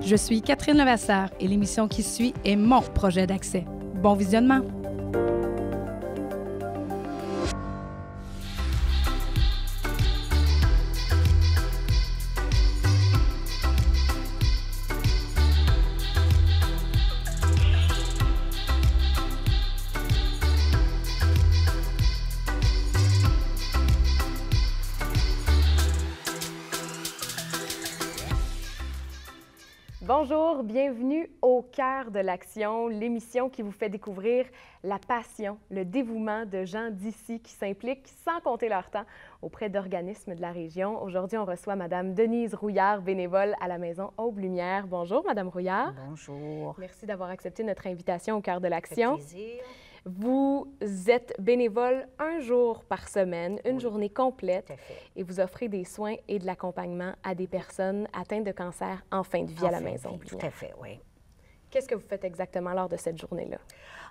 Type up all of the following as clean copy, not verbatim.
Je suis Catherine Levasseur et l'émission qui suit est mon projet d'accès. Bon visionnement! Bonjour, bienvenue au cœur de l'action, l'émission qui vous fait découvrir la passion, le dévouement de gens d'ici qui s'impliquent sans compter leur temps auprès d'organismes de la région. Aujourd'hui, on reçoit Mme Denise Rouillard, bénévole à la Maison Aube-Lumière. Bonjour, Mme Rouillard. Bonjour. Merci d'avoir accepté notre invitation au cœur de l'action. Ça fait plaisir. Vous êtes bénévole un jour par semaine, une journée complète, Tout à fait. et vous offrez des soins et de l'accompagnement à des personnes atteintes de cancer en fin de vie à la Maison Tout Aube-Lumière. à fait, oui. Qu'est-ce que vous faites exactement lors de cette journée-là?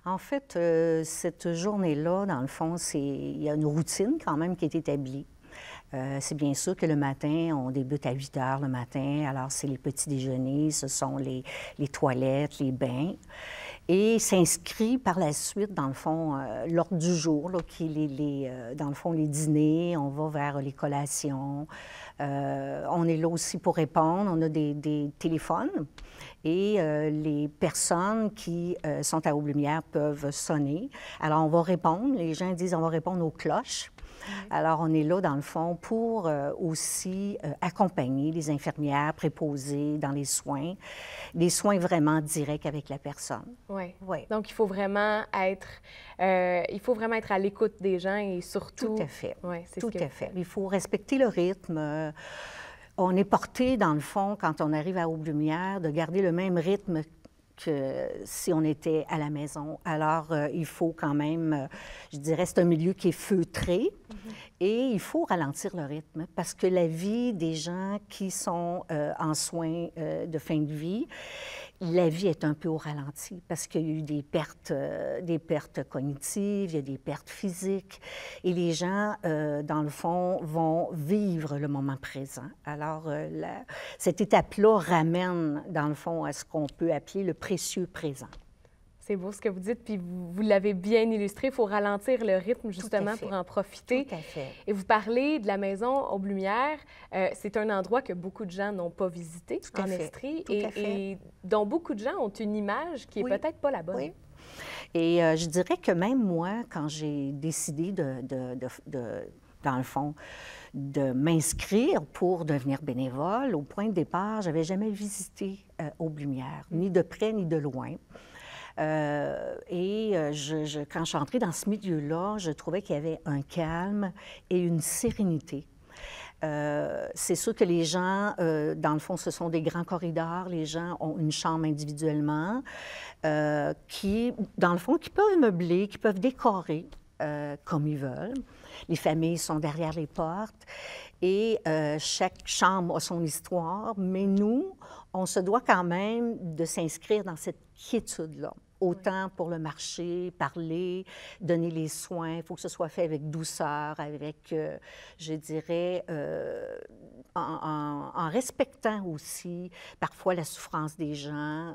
En fait, cette journée-là, dans le fond, il y a une routine quand même qui est établie. C'est bien sûr que le matin, on débute à 8 heures le matin. Alors, c'est les petits déjeuners, ce sont les toilettes, les bains. Et s'inscrit par la suite, dans le fond, l'ordre du jour, là, qui est dans le fond, les dîners. On va vers les collations. On est là aussi pour répondre. On a des téléphones. Et les personnes qui sont à Aube-Lumière peuvent sonner. Alors, on va répondre. Les gens disent on va répondre aux cloches. Alors, on est là, dans le fond, pour aussi accompagner les infirmières préposées dans les soins, des soins vraiment directs avec la personne. Oui. Oui. Donc, il faut vraiment être à l'écoute des gens et surtout... Tout à fait. Oui, c'est Tout ce que à fait. Il faut respecter le rythme. On est porté, dans le fond, quand on arrive à Aube-Lumière, de garder le même rythme que si on était à la maison. Alors, il faut quand même, je dirais, c'est un milieu qui est feutré et il faut ralentir le rythme parce que la vie des gens qui sont en soins de fin de vie, la vie est un peu au ralenti parce qu'il y a eu des pertes cognitives, il y a des pertes physiques et les gens, dans le fond, vont vivre le moment présent. Alors, cette étape-là ramène, dans le fond, à ce qu'on peut appeler le précieux présent. C'est beau ce que vous dites, puis vous l'avez bien illustré. Il faut ralentir le rythme, justement, pour en profiter. Tout à fait. Et vous parlez de la Maison Aube-Lumière. C'est un endroit que beaucoup de gens n'ont pas visité en Estrie et dont beaucoup de gens ont une image qui est peut-être pas la bonne. Oui. Et je dirais que même moi, quand j'ai décidé dans le fond, de m'inscrire pour devenir bénévole, au point de départ, je n'avais jamais visité Aube-Lumière, ni de près ni de loin. Quand je suis entrée dans ce milieu-là, je trouvais qu'il y avait un calme et une sérénité. C'est sûr que les gens, dans le fond, ce sont des grands corridors. Les gens ont une chambre individuellement qui, dans le fond, qui peuvent meubler, qui peuvent décorer comme ils veulent. Les familles sont derrière les portes et chaque chambre a son histoire, mais nous, on se doit quand même de s'inscrire dans cette quiétude-là. Autant pour le marché, parler, donner les soins, il faut que ce soit fait avec douceur, avec, je dirais, en respectant aussi parfois la souffrance des gens.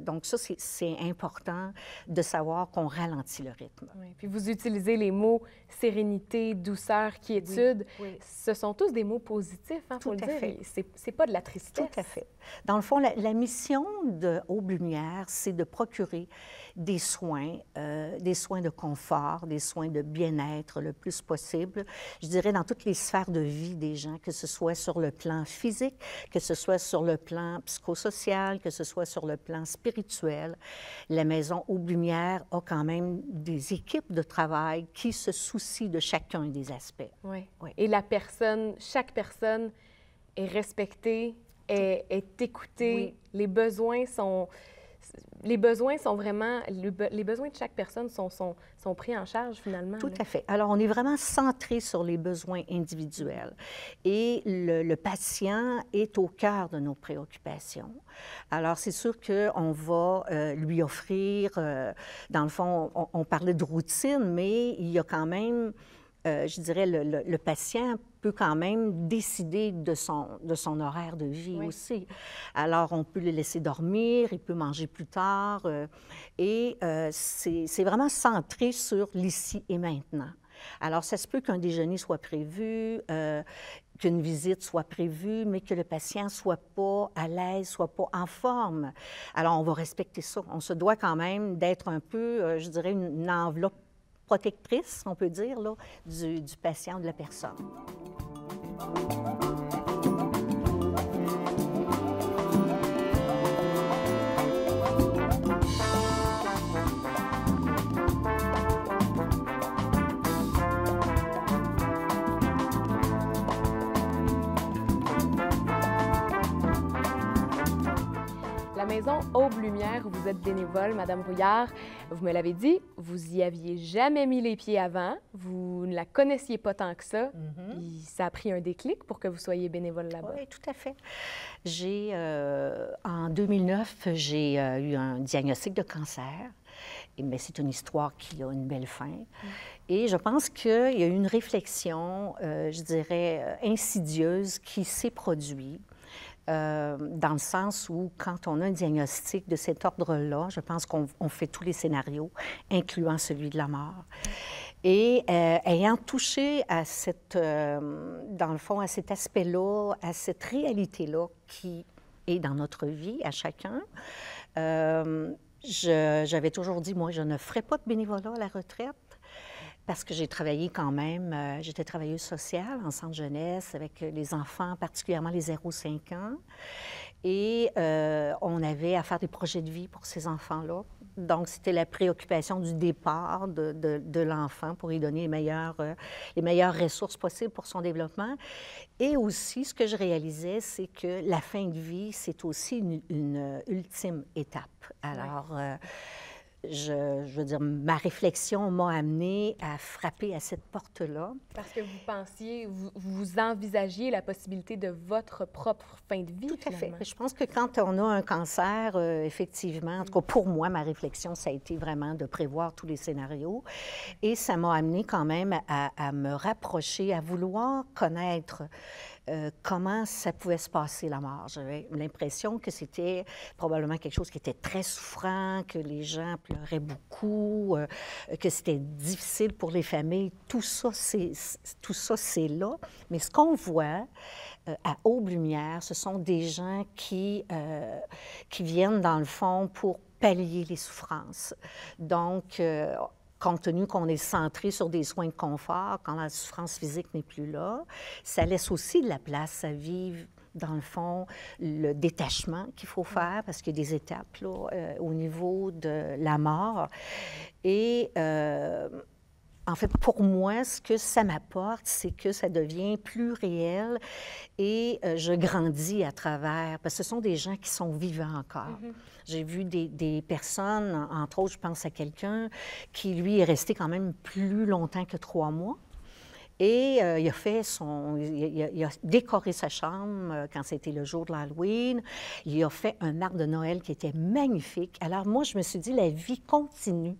Donc ça, c'est important de savoir qu'on ralentit le rythme. Oui. Puis vous utilisez les mots sérénité, douceur, quiétude. Oui, oui. Ce sont tous des mots positifs, il faut le dire. Fait. C'est pas de la tristesse. Tout à fait. Dans le fond, la mission de Aube-Lumière, c'est de procurer des soins de confort, des soins de bien-être le plus possible, je dirais dans toutes les sphères de vie des gens, que ce soit sur le plan physique, que ce soit sur le plan psychosocial, que ce soit sur le plan spirituel. La Maison Aube-Lumière a quand même des équipes de travail qui se soucient de chacun des aspects. Oui. Oui. Et chaque personne est respectée, est écoutée. Oui. Les besoins sont vraiment... Les besoins de chaque personne sont pris en charge, finalement. Tout à fait. Alors, on est vraiment centré sur les besoins individuels. Et le patient est au cœur de nos préoccupations. Alors, c'est sûr qu'on va lui offrir, dans le fond, on parlait de routine, mais il y a quand même je dirais, le patient peut quand même décider de son horaire de vie aussi. Alors, on peut le laisser dormir, il peut manger plus tard, et c'est vraiment centré sur l'ici et maintenant. Alors, ça se peut qu'un déjeuner soit prévu, qu'une visite soit prévue, mais que le patient ne soit pas à l'aise, soit pas en forme. Alors, on va respecter ça. On se doit quand même d'être un peu, je dirais, une enveloppe protectrice, on peut dire, là, du patient, de la personne. La Maison Aube-Lumière, où vous êtes bénévole, Madame Brouillard, vous me l'avez dit, vous y aviez jamais mis les pieds avant, vous ne la connaissiez pas tant que ça. Ça a pris un déclic pour que vous soyez bénévole là-bas. Oui, tout à fait. En 2009, j'ai eu un diagnostic de cancer. Mais c'est une histoire qui a une belle fin. Et je pense qu'il y a eu une réflexion, je dirais, insidieuse qui s'est produite. Dans le sens où, quand on a un diagnostic de cet ordre-là, je pense qu'on fait tous les scénarios, incluant celui de la mort. Et ayant touché à dans le fond, à cet aspect-là, à cette réalité-là qui est dans notre vie, à chacun, j'avais toujours dit, moi, je ne ferai pas de bénévolat à la retraite. Parce que j'ai travaillé quand même, j'étais travailleuse sociale en centre jeunesse avec les enfants, particulièrement les 0-5 ans. Et on avait à faire des projets de vie pour ces enfants-là. Donc, c'était la préoccupation du départ de l'enfant pour lui donner les meilleures ressources possibles pour son développement. Et aussi, ce que je réalisais, c'est que la fin de vie, c'est aussi une ultime étape. Alors, je veux dire, ma réflexion m'a amenée à frapper à cette porte-là. Parce que vous pensiez, vous envisagiez la possibilité de votre propre fin de vie, Tout à finalement. fait. Je pense que quand on a un cancer, effectivement, en tout cas pour moi, ma réflexion, ça a été vraiment de prévoir tous les scénarios. Et ça m'a amenée quand même à me rapprocher, à vouloir connaître comment ça pouvait se passer, la mort. J'avais l'impression que c'était probablement quelque chose qui était très souffrant, que les gens pleuraient beaucoup, que c'était difficile pour les familles. Tout ça, c'est là. Mais ce qu'on voit à Aube-Lumière, ce sont des gens qui viennent, dans le fond, pour pallier les souffrances. Donc, compte tenu qu'on est centré sur des soins de confort, quand la souffrance physique n'est plus là, ça laisse aussi de la place à vivre, dans le fond, le détachement qu'il faut faire, parce qu'il y a des étapes là, au niveau de la mort. Et en fait, pour moi, ce que ça m'apporte, c'est que ça devient plus réel et je grandis à travers, parce que ce sont des gens qui sont vivants encore. J'ai vu des personnes, entre autres, je pense à quelqu'un qui, lui, est resté quand même plus longtemps que 3 mois. Et il a décoré sa chambre quand c'était le jour de l'Halloween. Il a fait un arbre de Noël qui était magnifique. Alors moi, je me suis dit, la vie continue.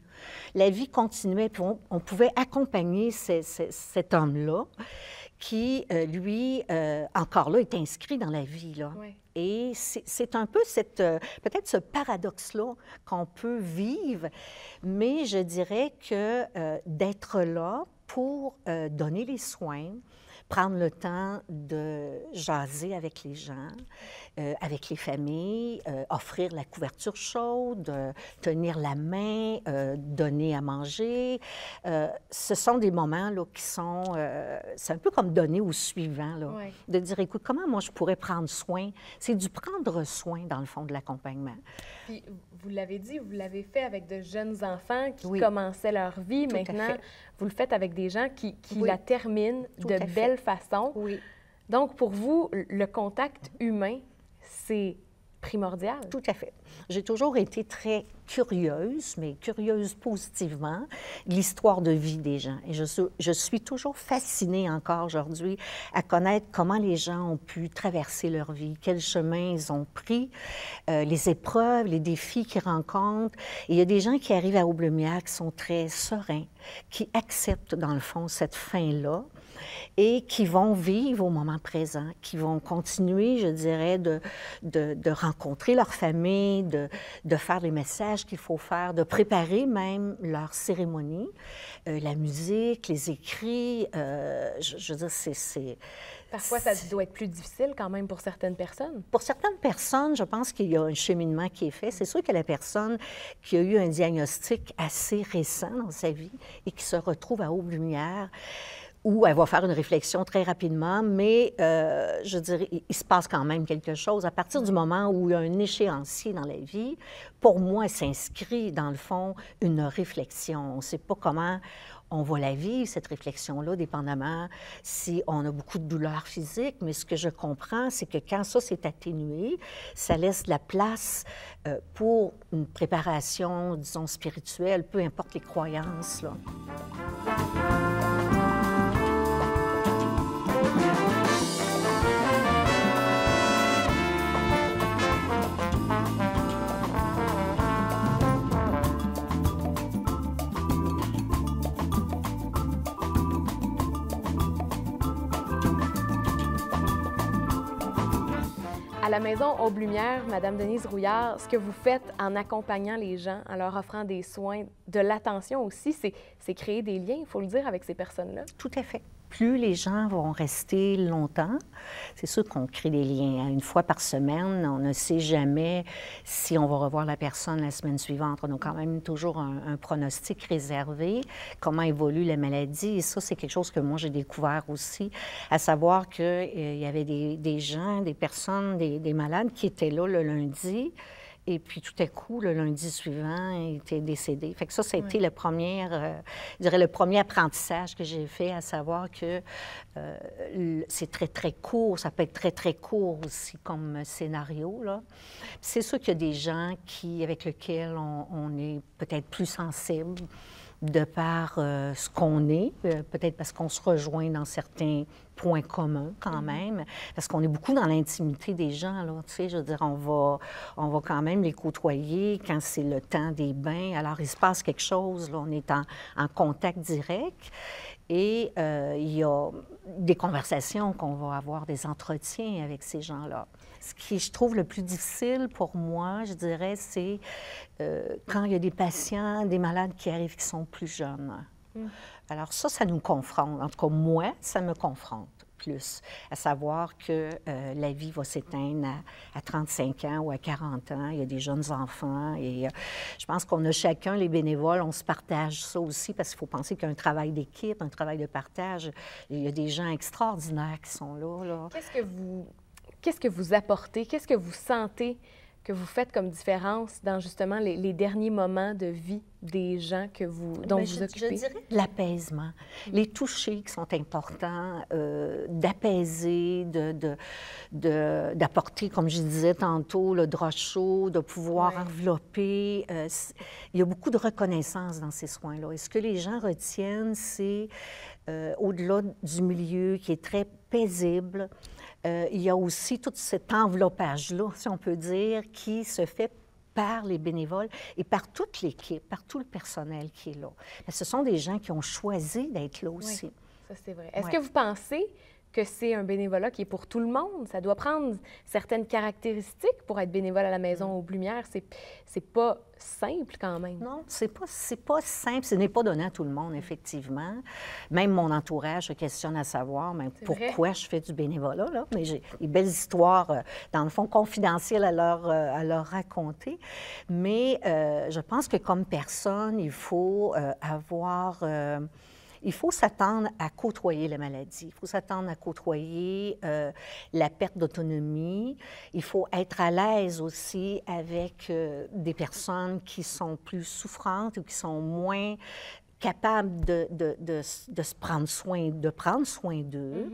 La vie continuait, puis on pouvait accompagner cet homme-là qui, lui, encore là, est inscrit dans la vie, là. Oui. Et c'est un peu peut-être ce paradoxe-là qu'on peut vivre, mais je dirais que d'être là pour donner les soins, prendre le temps de jaser avec les gens, avec les familles, offrir la couverture chaude, tenir la main, donner à manger. Ce sont des moments là, qui sont... c'est un peu comme donner au suivant, là, oui. De dire, écoute, comment moi je pourrais prendre soin? C'est du prendre soin, dans le fond, de l'accompagnement. Puis, vous l'avez dit, vous l'avez fait avec de jeunes enfants qui commençaient leur vie. Tout maintenant, vous le faites avec des gens qui la terminent de belle façon. Oui. Donc, pour vous, le contact humain, c'est primordial. Tout à fait. J'ai toujours été très curieuse, mais curieuse positivement, de l'histoire de vie des gens. Et je suis toujours fascinée encore aujourd'hui à connaître comment les gens ont pu traverser leur vie, quels chemins ils ont pris, les épreuves, les défis qu'ils rencontrent. Et il y a des gens qui arrivent à Aublemière qui sont très sereins, qui acceptent dans le fond cette fin-là et qui vont vivre au moment présent, qui vont continuer, je dirais, de rencontrer leur famille, de faire les messages qu'il faut faire, de préparer même leur cérémonie, la musique, les écrits. Je veux dire, c'est... Parfois, ça doit être plus difficile quand même pour certaines personnes. Pour certaines personnes, je pense qu'il y a un cheminement qui est fait. C'est sûr que la personne qui a eu un diagnostic assez récent dans sa vie et qui se retrouve à Aublemière, où elle va faire une réflexion très rapidement, mais je dirais, il se passe quand même quelque chose. À partir du moment où il y a un échéancier dans la vie, pour moi, s'inscrit, dans le fond, une réflexion. On ne sait pas comment on va la vivre, cette réflexion-là, dépendamment si on a beaucoup de douleurs physiques, mais ce que je comprends, c'est que quand ça s'est atténué, ça laisse de la place pour une préparation, disons, spirituelle, peu importe les croyances, là. À la maison Aublemière, Madame Denise Rouillard, ce que vous faites en accompagnant les gens, en leur offrant des soins, de l'attention aussi, c'est créer des liens, il faut le dire, avec ces personnes-là. Tout à fait. Plus les gens vont rester longtemps, c'est sûr qu'on crée des liens. Une fois par semaine, on ne sait jamais si on va revoir la personne la semaine suivante. On a quand même toujours un pronostic réservé, comment évolue la maladie. Et ça, c'est quelque chose que moi, j'ai découvert aussi, à savoir qu'il y avait des gens, des personnes, des malades qui étaient là le lundi, et puis tout à coup, le lundi suivant, il était décédé. Fait que ça a été le premier, je dirais, le premier apprentissage que j'ai fait, à savoir que c'est très, très court. Ça peut être très, très court aussi comme scénario, là. C'est sûr qu'il y a des gens avec lesquels on est peut-être plus sensible de par ce qu'on est, peut-être parce qu'on se rejoint dans certains points communs quand même, parce qu'on est beaucoup dans l'intimité des gens, là, tu sais, je veux dire, on va quand même les côtoyer quand c'est le temps des bains, alors il se passe quelque chose, là, on est en contact direct, et il y a des conversations qu'on va avoir, des entretiens avec ces gens-là. Ce qui, je trouve, le plus difficile pour moi, je dirais, c'est quand il y a des patients, des malades qui arrivent qui sont plus jeunes. Alors ça nous confronte. En tout cas, moi, ça me confronte plus, à savoir que la vie va s'éteindre à 35 ans ou à 40 ans. Il y a des jeunes enfants et je pense qu'on a chacun, les bénévoles, on se partage ça aussi parce qu'il faut penser qu'il y a un travail d'équipe, un travail de partage. Il y a des gens extraordinaires qui sont là. Qu'est-ce que vous apportez? Qu'est-ce que vous sentez que vous faites comme différence dans justement les derniers moments de vie des gens dont vous occupez? Je dirais l'apaisement, les touchés qui sont importants, d'apaiser, d'apporter, comme je disais tantôt, le drap chaud, de pouvoir envelopper. Il y a beaucoup de reconnaissance dans ces soins-là. Et ce que les gens retiennent, c'est, au-delà du milieu qui est très paisible, il y a aussi tout cet enveloppage-là, si on peut dire, qui se fait par les bénévoles et par toute l'équipe, par tout le personnel qui est là. Mais ce sont des gens qui ont choisi d'être là aussi. Oui, ça c'est vrai. Est-ce que vous pensez que c'est un bénévolat qui est pour tout le monde? Ça doit prendre certaines caractéristiques pour être bénévole à la maison Aublemière. C'est pas simple quand même. Non, c'est pas simple. Ce n'est pas donné à tout le monde, effectivement. Même mon entourage se questionne à savoir pourquoi je fais du bénévolat, là. Mais j'ai des belles histoires, dans le fond, confidentielles à leur raconter. Mais je pense que comme personne, il faut il faut s'attendre à côtoyer la maladie. Il faut s'attendre à côtoyer la perte d'autonomie. Il faut être à l'aise aussi avec des personnes qui sont plus souffrantes ou qui sont moins capables de se prendre soin, de prendre soin d'eux,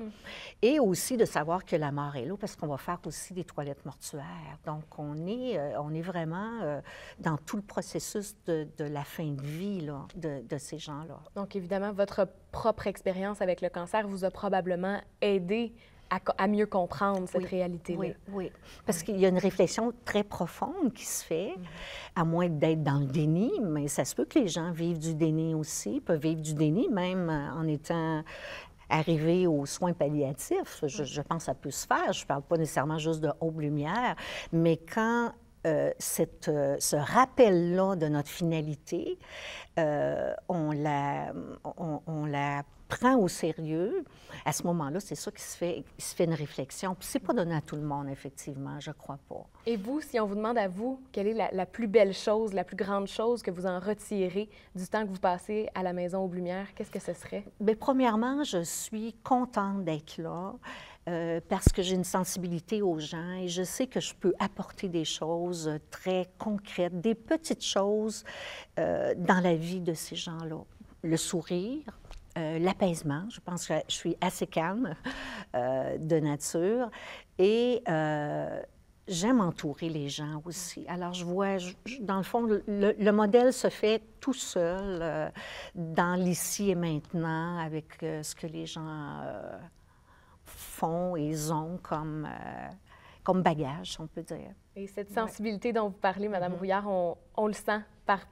et aussi de savoir que la mort est là, parce qu'on va faire aussi des toilettes mortuaires. Donc, on est vraiment dans tout le processus de la fin de vie là, de ces gens-là. Donc, évidemment, votre propre expérience avec le cancer vous a probablement aidé à mieux comprendre cette réalité-là. Oui, oui. Parce qu'il y a une réflexion très profonde qui se fait, à moins d'être dans le déni, mais ça se peut que les gens vivent du déni aussi, peuvent vivre du déni même en étant arrivés aux soins palliatifs. Je pense que ça peut se faire. Je ne parle pas nécessairement juste de Aube-Lumière, mais quand ce rappel-là de notre finalité, on la prend au sérieux, à ce moment-là, c'est ça qui se fait, il se fait une réflexion. Puis c'est pas donné à tout le monde, effectivement, je crois pas. Et vous, si on vous demande à vous, quelle est la plus belle chose, la plus grande chose que vous en retirez du temps que vous passez à la Maison Aube-Lumière, qu'est-ce que ce serait? Bien, premièrement, je suis contente d'être là. Parce que j'ai une sensibilité aux gens et je sais que je peux apporter des choses très concrètes, des petites choses dans la vie de ces gens-là. Le sourire, l'apaisement, je pense que je suis assez calme de nature et j'aime entourer les gens aussi. Alors, je vois, dans le fond, le modèle se fait tout seul dans l'ici et maintenant avec ce que les gens font et ont comme bagage, on peut dire. Et cette sensibilité dont vous parlez, Mme Rouillard, on le sent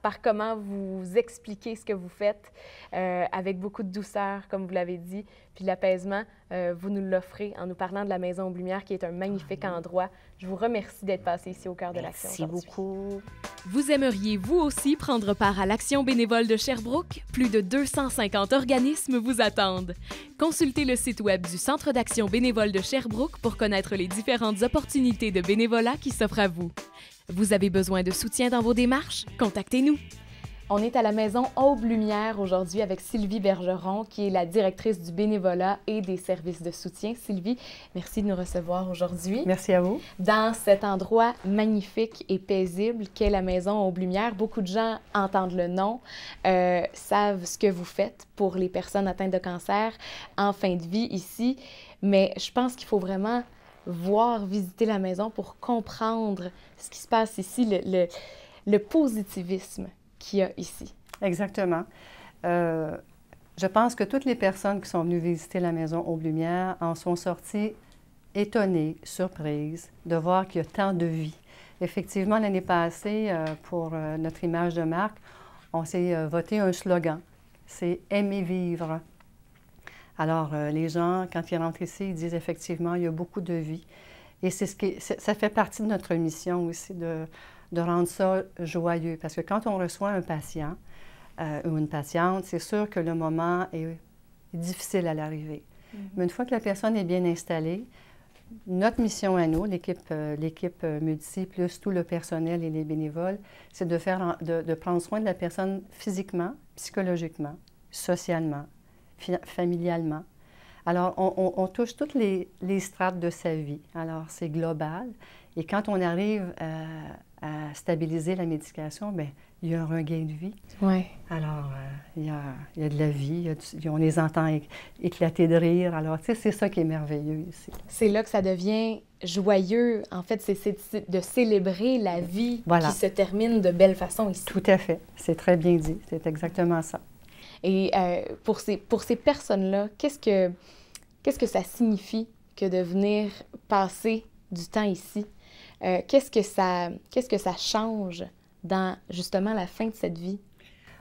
par comment vous expliquez ce que vous faites avec beaucoup de douceur, comme vous l'avez dit, puis l'apaisement, vous nous l'offrez en nous parlant de la Maison Aube-Lumière, qui est un magnifique endroit. Je vous remercie d'être passé ici au cœur de l'Action aujourd'hui. Merci beaucoup. Vous aimeriez, vous aussi, prendre part à l'Action bénévole de Sherbrooke? Plus de 250 organismes vous attendent. Consultez le site web du Centre d'action bénévole de Sherbrooke pour connaître les différentes opportunités de bénévolat qui s'offrent à vous. Vous avez besoin de soutien dans vos démarches? Contactez-nous. On est à la Maison Aube-Lumière aujourd'hui avec Sylvie Bergeron, qui est la directrice du bénévolat et des services de soutien. Sylvie, merci de nous recevoir aujourd'hui. Merci à vous. Dans cet endroit magnifique et paisible qu'est la Maison Aube-Lumière, beaucoup de gens entendent le nom, savent ce que vous faites pour les personnes atteintes de cancer en fin de vie ici, mais je pense qu'il faut vraiment visiter la maison pour comprendre ce qui se passe ici, le positivisme qu'il y a ici. Exactement. Je pense que toutes les personnes qui sont venues visiter la Maison Aube-Lumière en sont sorties étonnées, surprises de voir qu'il y a tant de vie. Effectivement, l'année passée, pour notre image de marque, on s'est voté un slogan, c'est « Aimer vivre ». Alors, les gens, quand ils rentrent ici, ils disent effectivement, il y a beaucoup de vie. Et ça fait partie de notre mission aussi de rendre ça joyeux. Parce que quand on reçoit un patient ou une patiente, c'est sûr que le moment est difficile à l'arrivée. Mais une fois que la personne est bien installée, notre mission à nous, l'équipe Multi, plus tout le personnel et les bénévoles, c'est de prendre soin de la personne physiquement, psychologiquement, socialement, familialement. Alors, on touche toutes les strates de sa vie. Alors, c'est global. Et quand on arrive à stabiliser la médication, bien, il y a un regain de vie. Oui. Alors, il y a de la vie, on les entend éclater de rire. Alors, tu sais, c'est ça qui est merveilleux ici. C'est là que ça devient joyeux. En fait, c'est de célébrer la vie qui se termine de belle façon ici. Tout à fait. C'est très bien dit. C'est exactement ça. Et pour ces personnes-là, qu'est-ce que ça signifie que de venir passer du temps ici? Qu'est-ce que ça change dans, justement, la fin de cette vie?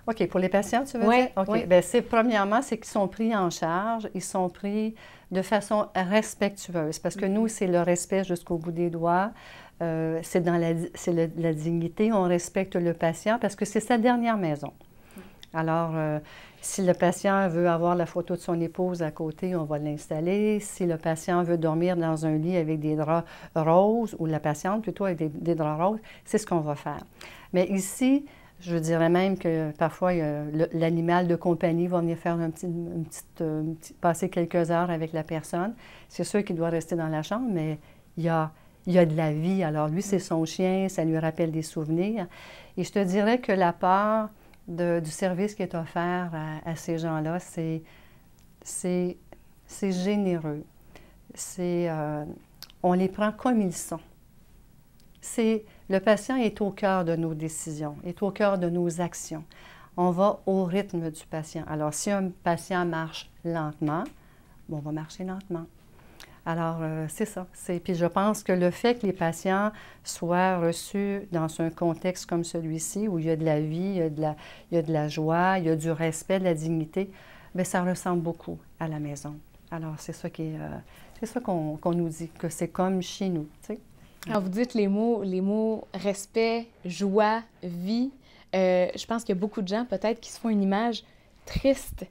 OK. Pour les patients, tu veux dire? OK. Oui. Bien, premièrement, c'est qu'ils sont pris en charge. Ils sont pris de façon respectueuse. Parce que nous, c'est le respect jusqu'au bout des doigts. C'est la dignité. On respecte le patient parce que c'est sa dernière maison. Alors, si le patient veut avoir la photo de son épouse à côté, on va l'installer. Si le patient veut dormir dans un lit avec des draps roses, ou la patiente plutôt avec des draps roses, c'est ce qu'on va faire. Mais ici, je dirais même que parfois, l'animal de compagnie va venir faire passer quelques heures avec la personne. C'est sûr qu'il doit rester dans la chambre, mais il y a de la vie. Alors lui, c'est son chien, ça lui rappelle des souvenirs. Et je te dirais que la peur du service qui est offert à ces gens-là, c'est généreux. On les prend comme ils sont. Le patient est au cœur de nos décisions, est au cœur de nos actions. On va au rythme du patient. Alors, si un patient marche lentement, on va marcher lentement. Alors, c'est ça. Puis je pense que le fait que les patients soient reçus dans un contexte comme celui-ci, où il y a de la vie, il y a de la joie, il y a du respect, de la dignité, bien, ça ressemble beaucoup à la maison. Alors, c'est ça qu'on nous dit, que c'est comme chez nous, tu sais. Quand vous dites les mots respect, joie, vie, je pense qu'il y a beaucoup de gens peut-être qui se font une image triste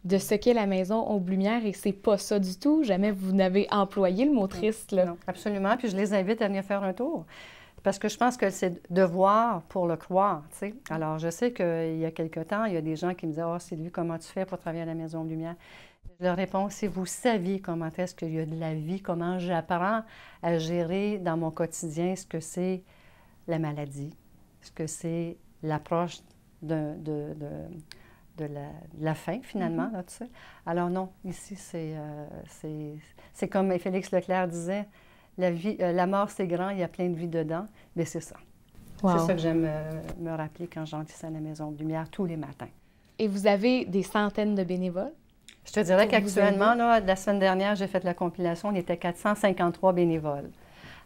de ce qu'est la maison Aube-Lumière et c'est pas ça du tout. Jamais vous n'avez employé le mot triste, là. Non, absolument. Puis je les invite à venir faire un tour. Parce que je pense que c'est de voir pour le croire, tu sais. Alors, je sais qu'il y a quelque temps, il y a des gens qui me disaient « Ah, Sylvie, comment tu fais pour travailler à la maison Aube-Lumière? » Je leur réponds, si vous saviez comment est-ce qu'il y a de la vie, comment j'apprends à gérer dans mon quotidien ce que c'est la maladie, ce que c'est l'approche de la fin, finalement, là, tu sais. Alors non, ici, c'est comme Félix Leclerc disait, la mort, c'est grand, il y a plein de vie dedans, mais c'est ça. Wow. C'est ça que j'aime me rappeler quand j'entre ici à la Maison Aube-Lumière tous les matins. Et vous avez des centaines de bénévoles? Je te dirais qu'actuellement, la semaine dernière, j'ai fait la compilation, on était 453 bénévoles.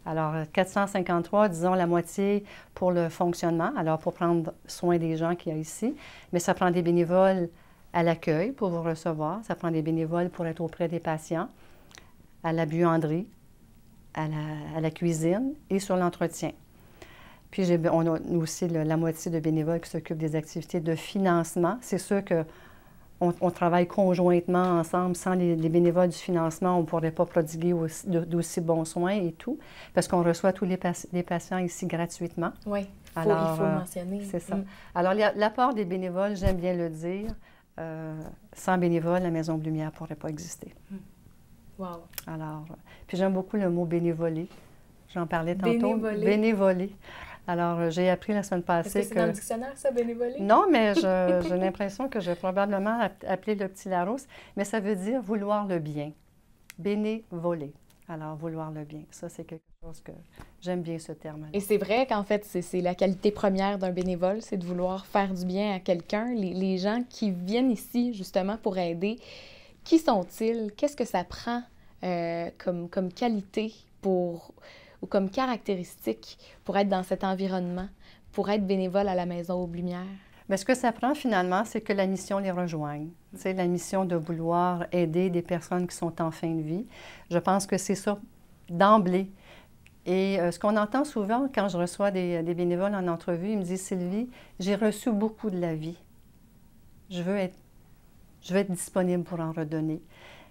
Alors, 453, disons la moitié pour le fonctionnement, alors pour prendre soin des gens qu'il y a ici. Mais ça prend des bénévoles à l'accueil pour vous recevoir, ça prend des bénévoles pour être auprès des patients, à la buanderie, à la cuisine et sur l'entretien. Puis, on a aussi la moitié de bénévoles qui s'occupent des activités de financement. C'est sûr que on travaille conjointement ensemble. Sans les bénévoles du financement, on ne pourrait pas prodiguer d'aussi bons soins et tout, parce qu'on reçoit tous les patients ici gratuitement. Oui, il faut le mentionner. C'est ça. Alors, l'apport des bénévoles, j'aime bien le dire, sans bénévoles, la Maison Aube-Lumière ne pourrait pas exister. Wow. Alors, puis j'aime beaucoup le mot bénévoler. J'en parlais tantôt. Bénévoler. Alors, j'ai appris la semaine passée Est-ce que c'est dans le dictionnaire, ça, bénévoler? Non, mais j'ai l'impression que j'ai probablement appelé le petit Larousse, mais ça veut dire vouloir le bien. Bénévoler. Alors, vouloir le bien. Ça, c'est quelque chose que j'aime bien, ce terme-là. Et c'est vrai qu'en fait, c'est la qualité première d'un bénévole, c'est de vouloir faire du bien à quelqu'un. Les gens qui viennent ici, justement, pour aider, qui sont-ils? Qu'est-ce que ça prend comme qualité ou comme caractéristique pour être dans cet environnement, pour être bénévole à la Maison Aube-Lumière? Bien, ce que ça prend finalement, c'est que la mission les rejoigne. C'est la mission de vouloir aider des personnes qui sont en fin de vie. Je pense que c'est ça d'emblée. Et ce qu'on entend souvent quand je reçois des bénévoles en entrevue, ils me disent « Sylvie, j'ai reçu beaucoup de la vie. Je veux être disponible pour en redonner. »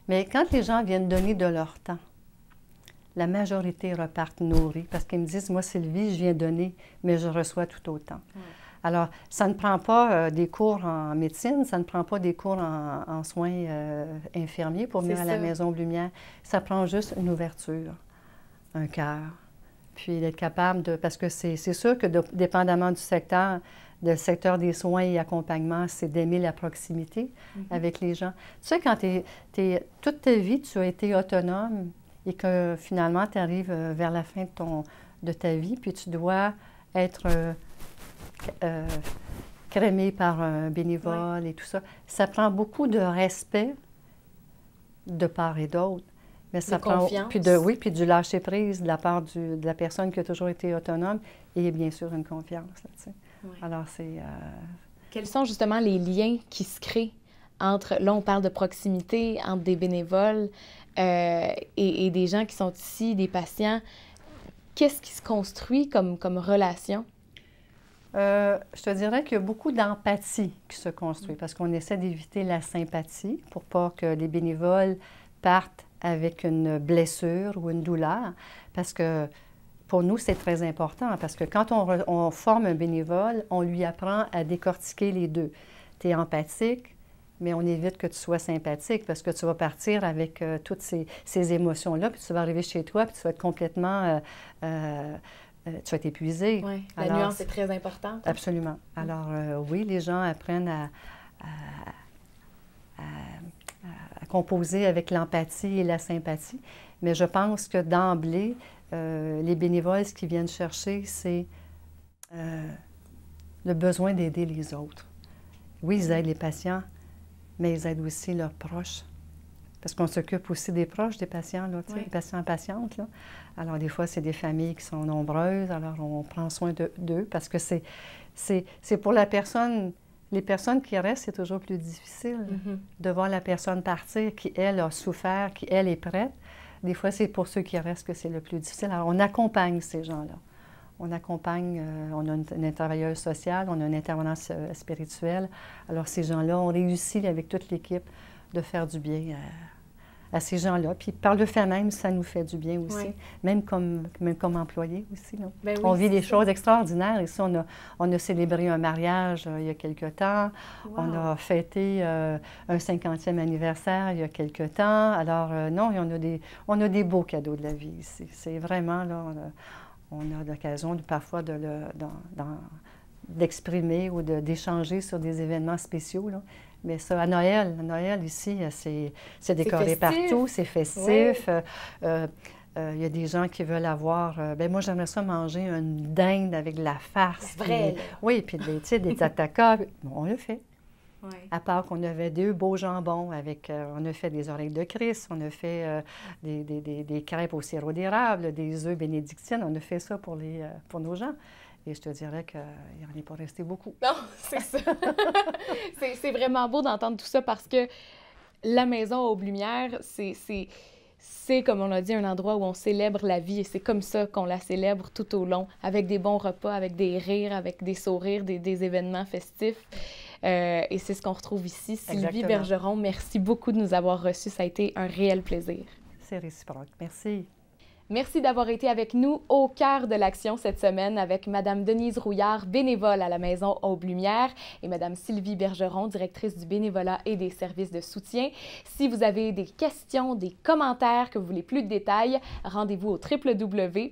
Mais quand les gens viennent donner de leur temps, la majorité repartent nourris parce qu'ils me disent « Moi, Sylvie, je viens donner, mais je reçois tout autant. » Alors, ça ne prend pas des cours en médecine, ça ne prend pas des cours en soins infirmiers pour venir à la Maison Aube-Lumière. Ça prend juste une ouverture, un cœur, puis d'être capable de... Parce que c'est sûr que dépendamment du secteur des soins et accompagnement, c'est d'aimer la proximité avec les gens. Tu sais, quand toute ta vie, tu as été autonome, et que finalement, tu arrives vers la fin de ta vie, puis tu dois être crémé par un bénévole et tout ça. Ça prend beaucoup de respect de part et d'autre. Mais ça prend confiance. Puis du lâcher-prise de la part de la personne qui a toujours été autonome et bien sûr une confiance. Là, tu sais. Alors, c'est... Quels sont justement les liens qui se créent entre... Là, on parle de proximité entre des bénévoles et des gens qui sont ici, des patients. Qu'est-ce qui se construit comme relation? Je te dirais qu'il y a beaucoup d'empathie qui se construit parce qu'on essaie d'éviter la sympathie pour pas que les bénévoles partent avec une blessure ou une douleur. Parce que pour nous, c'est très important parce que quand on forme un bénévole, on lui apprend à décortiquer les deux. Tu es empathique, mais on évite que tu sois sympathique parce que tu vas partir avec toutes ces émotions-là, puis tu vas arriver chez toi, puis tu vas être complètement tu vas être épuisé. Oui, la Alors, nuance est très importante. Absolument. Alors, oui, les gens apprennent à composer avec l'empathie et la sympathie, mais je pense que d'emblée, les bénévoles, ce qu'ils viennent chercher, c'est le besoin d'aider les autres. Oui, ils aident les patients, mais ils aident aussi leurs proches. Parce qu'on s'occupe aussi des proches des patients, là, tu sais, Oui. les patients patientes. Là. Alors, des fois, c'est des familles qui sont nombreuses, alors on prend soin d'eux parce que c'est pour la personne, les personnes qui restent, c'est toujours plus difficile de voir la personne partir qui, elle, a souffert, qui, elle, est prête. Des fois, c'est pour ceux qui restent que c'est le plus difficile. Alors, on accompagne ces gens-là. On accompagne, on a une travailleuse sociale, on a un intervenant spirituel. Alors, ces gens-là, on réussit avec toute l'équipe de faire du bien à ces gens-là. Puis par le fait même, ça nous fait du bien aussi, Oui. même comme employés aussi. Là. Ben oui, on vit c'est des ça. choses extraordinaires. Ici, on a célébré un mariage il y a quelque temps. Wow. On a fêté un 50e anniversaire il y a quelque temps. Alors, non, on a des beaux cadeaux de la vie ici. C'est vraiment, là, on a l'occasion parfois d'exprimer ou d'échanger sur des événements spéciaux, là. Mais ça, à Noël ici, c'est décoré festif. partout, c'est festif. Il y a des gens qui veulent avoir... ben moi, j'aimerais ça manger une dinde avec de la farce. C'est vrai, puis- là. oui, puis tu sais, des tatakas. Bon, on le fait. Oui. À part qu'on avait 2 beaux jambons avec... on a fait des oreilles de Christ, on a fait des crêpes au sirop d'érable, des œufs bénédictines. On a fait ça pour nos gens. Et je te dirais qu'il n'en est pas resté beaucoup. Non, c'est ça. C'est vraiment beau d'entendre tout ça parce que la maison Aube-Lumière, c'est, comme on l'a dit, un endroit où on célèbre la vie et c'est comme ça qu'on la célèbre tout au long, avec des bons repas, avec des rires, avec des sourires, des événements festifs. Et c'est ce qu'on retrouve ici. Sylvie Exactement. Bergeron, merci beaucoup de nous avoir reçus. Ça a été un réel plaisir. C'est réciproque. Merci. Merci d'avoir été avec nous au cœur de l'action cette semaine avec Mme Denise Rouillard, bénévole à la Maison Aube-Lumière, et Mme Sylvie Bergeron, directrice du bénévolat et des services de soutien. Si vous avez des questions, des commentaires, que vous voulez plus de détails, rendez-vous au www.matv.ca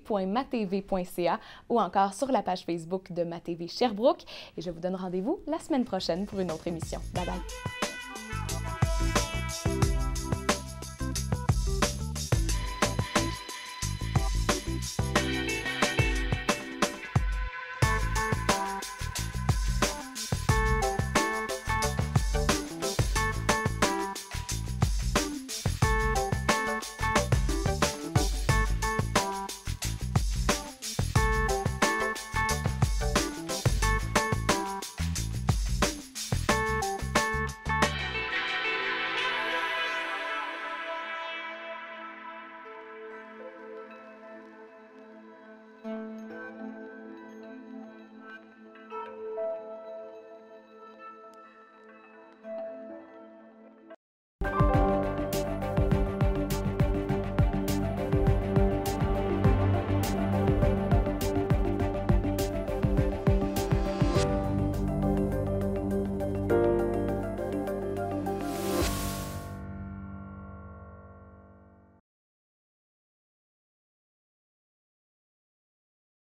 ou encore sur la page Facebook de MaTV Sherbrooke. Et je vous donne rendez-vous la semaine prochaine pour une autre émission. Bye bye!